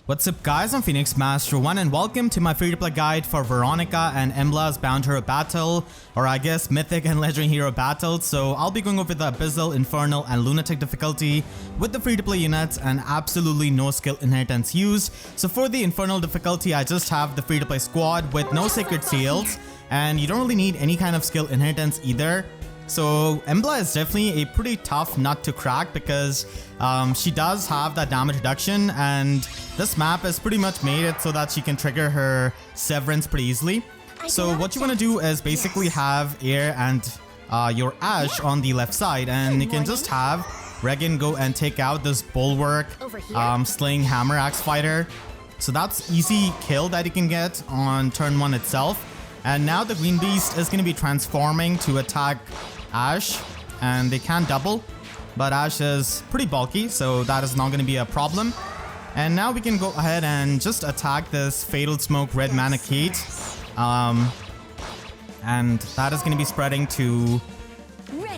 What's up guys, I'm Phoenix Master 1 and welcome to my free-to-play guide for Veronica and Embla's Bound Hero Battle, or I guess Mythic and Legendary Hero Battles. So I'll be going over the Abyssal, Infernal and Lunatic difficulty with the free-to-play units and absolutely no skill inheritance used. So for the Infernal difficulty, I just have the free-to-play squad with no sacred seals, and you don't really need any kind of skill inheritance either. So Embla is definitely a pretty tough nut to crack because she does have that damage reduction, and this map is pretty much made it so that she can trigger her Severance pretty easily. So what you want to do is basically have Eir and your Ashe on the left side, and you can just have Reginn go and take out this Bulwark Slaying Hammer Axe Fighter. So that's easy kill that you can get on turn 1 itself. And now the Green Beast is going to be transforming to attack Ashe, and they can double, but Ashe is pretty bulky, so that is not going to be a problem. And now we can go ahead and just attack this Fatal Smoke Red Mana Kate, and that is going to be spreading to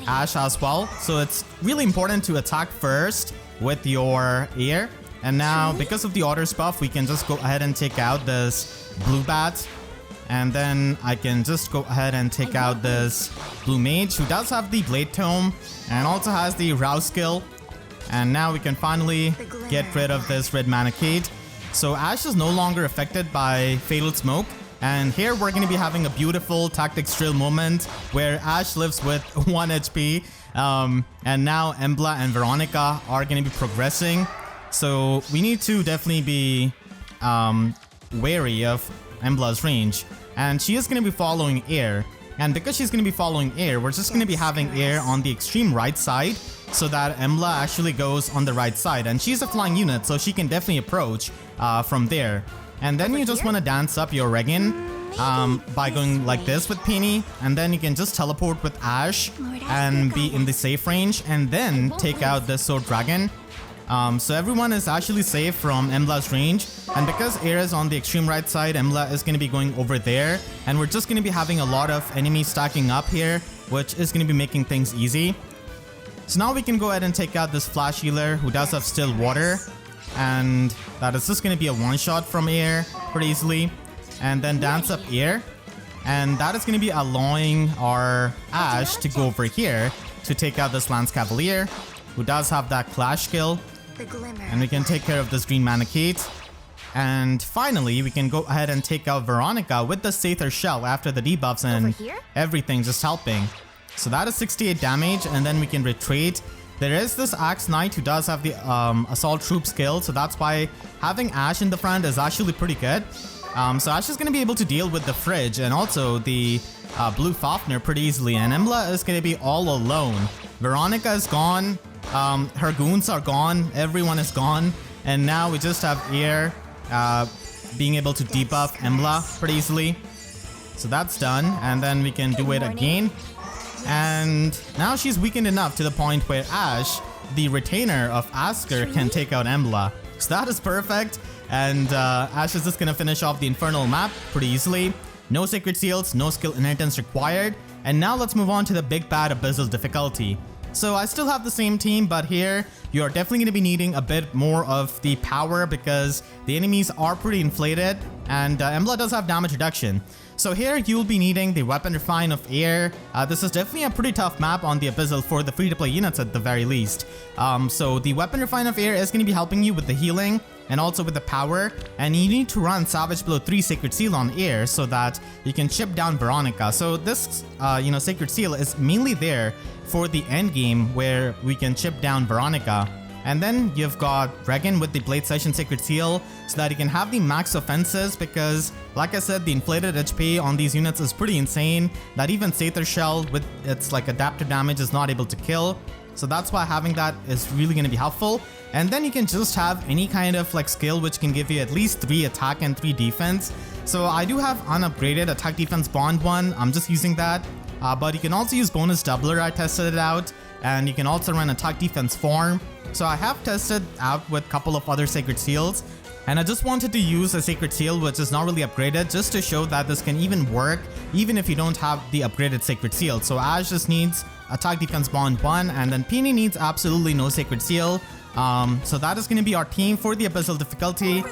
Ashe as well. So it's really important to attack first with your Eir. And now because of the Otter's buff, we can just go ahead and take out this Blue Bat. And then I can just go ahead and take out this Blue Mage, who does have the Blade Tome and also has the Rouse skill. And now we can finally get rid of this Red Mana Kate. So Ashe is no longer affected by Fatal Smoke. And here we're going to be having a beautiful Tactics Drill moment where Ashe lives with 1 HP. And now Embla and Veronica are going to be progressing. So we need to definitely be wary of Embla's range. And she is going to be following Eir. And because she's going to be following Eir, we're just going to be having Eir on the extreme right side so that Embla actually goes on the right side. And she's a flying unit, so she can definitely approach from there. And then you just want to dance up your Reginn by going like this with Peony. And then you can just teleport with Ashe and be in the safe range. And then take out the Sword Dragon. So everyone is actually safe from Embla's range, and because Eir is on the extreme right side, Embla is going to be going over there, and we're just going to be having a lot of enemies stacking up here, which is going to be making things easy. So now we can go ahead and take out this Flash Healer who does have Still Water, and that is just going to be a one-shot from Eir pretty easily, and then dance up Eir, and that is going to be allowing our Ashe to go over here to take out this Lance Cavalier who does have that Clash skill. And we can take care of this Green Mana Kate. And finally, we can go ahead and take out Veronica with the AETHER Shell after the debuffs and everything just helping. So that is 68 damage, and then we can retreat. There is this Axe Knight who does have the Assault Troop skill, so that's why having Ashe in the front is actually pretty good. So Ashe is going to be able to deal with the Fridge and also the Blue Fafnir pretty easily, and Embla is going to be all alone. Veronica is gone. Her goons are gone, everyone is gone, and now we just have Eir being able to debuff Embla pretty easily. So that's done, and then we can do it again. And now she's weakened enough to the point where Ashe, the retainer of Asker, can take out Embla. So that is perfect, and Ashe is just gonna finish off the Infernal map pretty easily. No sacred seals, no skill inheritance required. And now let's move on to the big bad Abyssal difficulty. So I still have the same team, but here you're definitely going to be needing a bit more of the power because the enemies are pretty inflated, and Embla does have damage reduction. So here you'll be needing the Weapon Refine of Eir. This is definitely a pretty tough map on the Abyssal for the free-to-play units at the very least. So the Weapon Refine of Eir is going to be helping you with the healing and also with the power, and you need to run Savage Blow 3 Sacred Seal on Eir so that you can chip down Veronica. So this Sacred Seal is mainly there for the end game where we can chip down Veronica. And then you've got Reginn with the Blade Session Sacred Seal so that you can have the max offenses, because like I said, the inflated HP on these units is pretty insane that even AETHER Shell with its like adaptive damage is not able to kill. So that's why having that is really going to be helpful. And then you can just have any kind of like skill which can give you at least 3 attack and 3 defense. So I do have unupgraded attack defense bond 1. I'm just using that. But you can also use bonus doubler. I tested it out. And you can also run attack defense form. So I have tested out with a couple of other sacred seals. And I just wanted to use a sacred seal which is not really upgraded, just to show that this can even work even if you don't have the upgraded sacred seal. So Ashe just needs attack defense bond 1, and then Peony needs absolutely no sacred seal. So that is going to be our team for the Abyssal difficulty.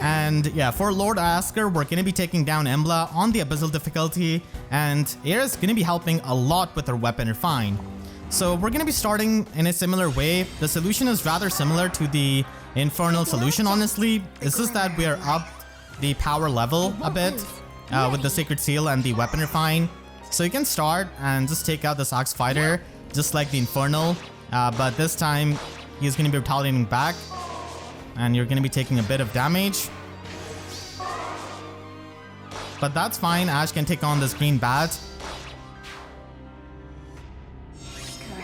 And yeah, for Lord Asker, we're going to be taking down Embla on the Abyssal difficulty, and Eir is going to be helping a lot with her weapon refine. So we're going to be starting in a similar way. The solution is rather similar to the Infernal solution, honestly. It's just that we are up the power level a bit with the Sacred Seal and the weapon refine. So you can start and just take out this Axe Fighter, just like the Infernal, but this time he's going to be retaliating back, and you're going to be taking a bit of damage. But that's fine, Ash can take on this green bat.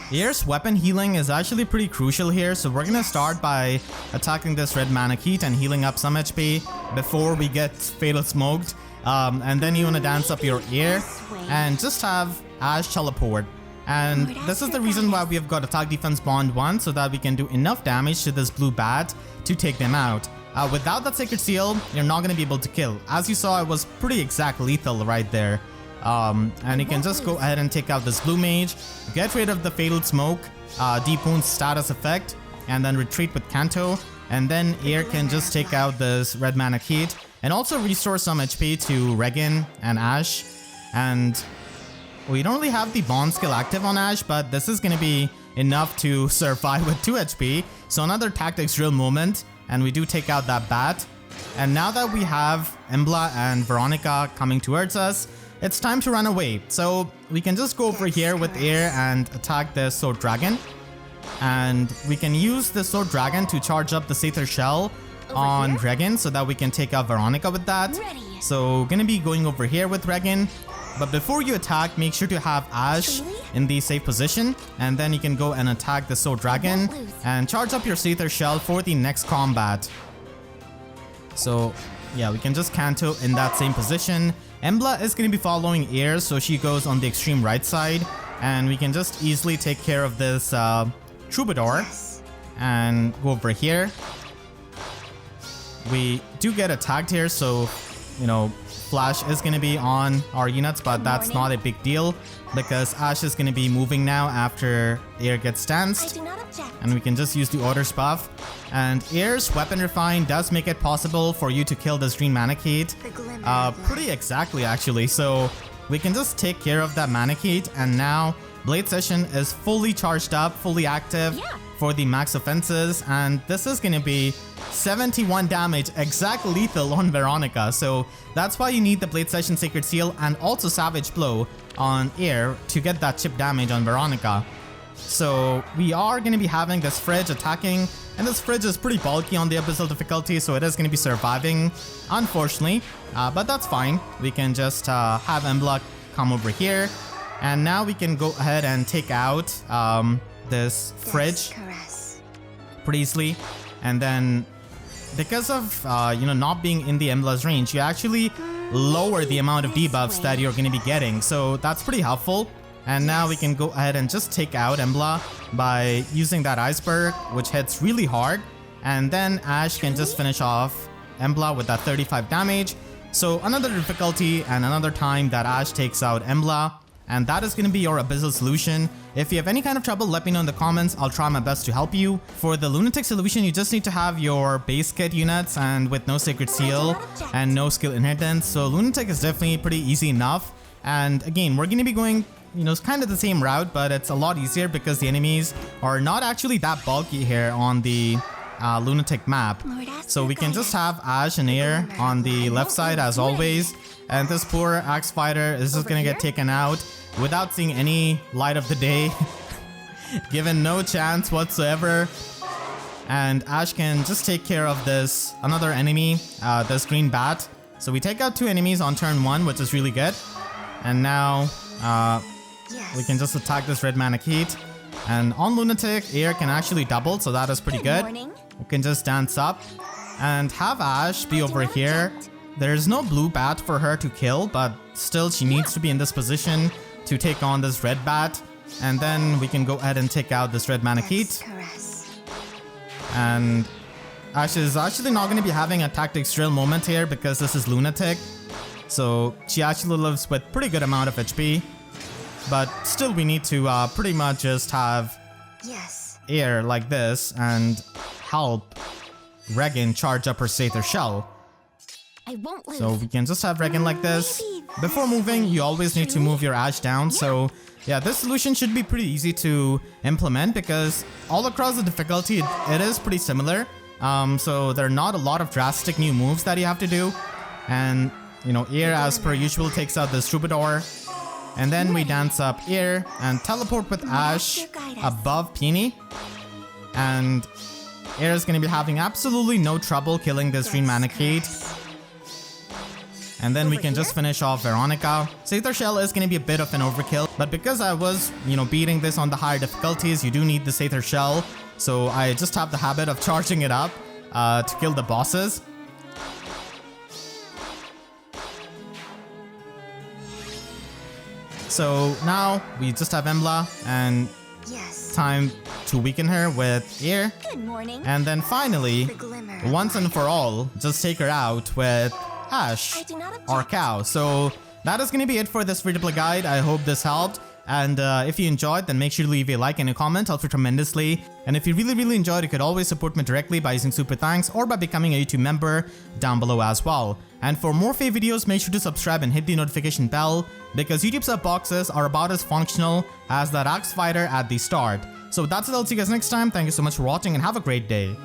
Eir's weapon healing is actually pretty crucial here, so we're gonna start by attacking this red Manakete and healing up some HP before we get Fatal Smoked. And then you wanna dance up your Eir and just have Ash teleport. And this is the reason why we have got attack defense bond 1, so that we can do enough damage to this blue bat to take them out. Without that Sacred Seal, you're not gonna be able to kill. As you saw, it was pretty exact lethal right there. And you can just go ahead and take out this blue mage, get rid of the Fatal Smoke, Deep Wound status effect, and then retreat with Kanto. And then Eir can just take out this red Manakete and also restore some HP to Reginn and Ash. And we don't really have the bond skill active on Ash, but this is going to be enough to survive with 2 HP. So another tactics drill moment, and we do take out that bat. And now that we have Embla and Veronica coming towards us, it's time to run away. So we can just go over here with Eir and attack the Sword Dragon. And we can use the Sword Dragon to charge up the Aether Shell on Reginn so that we can take out Veronica with that. So gonna be going over here with Reginn. But before you attack, make sure to have Ash in the safe position. And then you can go and attack the Sword Dragon and charge up your Aether Shell for the next combat. So yeah, we can just Kanto in that same position. Embla is going to be following Eir, so she goes on the extreme right side. And we can just easily take care of this Troubadour and go over here. We do get attacked here, so, you know, Flash is going to be on our units, but that's not a big deal because Ash is going to be moving now after Eir gets stanced. And we can just use the Orders buff. And Eir's weapon refine does make it possible for you to kill this green Manakete. Pretty exactly, actually. So we can just take care of that Manakete, and now Blade Session is fully charged up, fully active for the max offenses, and this is going to be 71 damage, exact lethal on Veronica. So that's why you need the Blade Session Sacred Seal and also Savage Blow on Eir to get that chip damage on Veronica. So we are going to be having this Fridge attacking, and this Fridge is pretty bulky on the Abyssal difficulty, so it is going to be surviving, unfortunately. But that's fine. We can just have Embla come over here, and now we can go ahead and take out this Fridge pretty easily. And then because of not being in the Embla's range, you actually lower the amount of debuffs that you're going to be getting, so that's pretty helpful. And now we can go ahead and just take out Embla by using that Iceberg, which hits really hard. And then Ash can just finish off Embla with that 35 damage. So another difficulty and another time that Ash takes out Embla. And that is going to be your Abyssal solution. If you have any kind of trouble, let me know in the comments. I'll try my best to help you. For the Lunatic solution, you just need to have your base kit units and with no Sacred Seal and no skill inheritance. So Lunatic is definitely pretty easy enough. And again, we're going to be going, it's kind of the same route, but it's a lot easier because the enemies are not actually that bulky here on the Lunatic map. So we can just have Ash and Eir on the left side as always. And this poor Axe Fighter is just going to get taken out without seeing any light of the day. Given no chance whatsoever. And Ash can just take care of this another enemy, this green bat. So we take out 2 enemies on turn 1, which is really good. And now we can just attack this red Manakete. And on Lunatic, Eir can actually double, so that is pretty good. We can just dance up and have Ash be over here. There's no blue bat for her to kill, but still she needs to be in this position to take on this red bat. And then we can go ahead and take out this red Manakete. And Ash is actually not going to be having a tactics drill moment here because this is Lunatic. So she actually lives with pretty good amount of HP. But still we need to pretty much just have Eir like this and help Reginn charge up her Aether Shell. I won't lose. So we can just have Reginn like this. Before moving, you always need to move your Ash down. So yeah, this solution should be pretty easy to implement because all across the difficulty, it is pretty similar. So there are not a lot of drastic new moves that you have to do. And, you know, Eir, as per usual, takes out this Troubadour. And then we dance up Eir and teleport with Ash above Peony. And Eir is going to be having absolutely no trouble killing this green Manacade. And then we can just finish off Veronica. Aether Shell is going to be a bit of an overkill, but because I was, beating this on the higher difficulties, you do need the Aether Shell. So I just have the habit of charging it up to kill the bosses. So now we just have Embla and time to weaken her with Eir. Good morning. And then finally, once and for all, just take her out with Ash or Cow. So that is going to be it for this free-to-play guide. I hope this helped. And if you enjoyed, then make sure to leave a like and a comment. Helps me tremendously. And if you really enjoyed, you could always support me directly by using Super Thanks or by becoming a YouTube member down below as well. And for more FEH videos, make sure to subscribe and hit the notification bell because YouTube sub boxes are about as functional as that axe fighter at the start. So that's it. I'll see you guys next time. Thank you so much for watching and have a great day.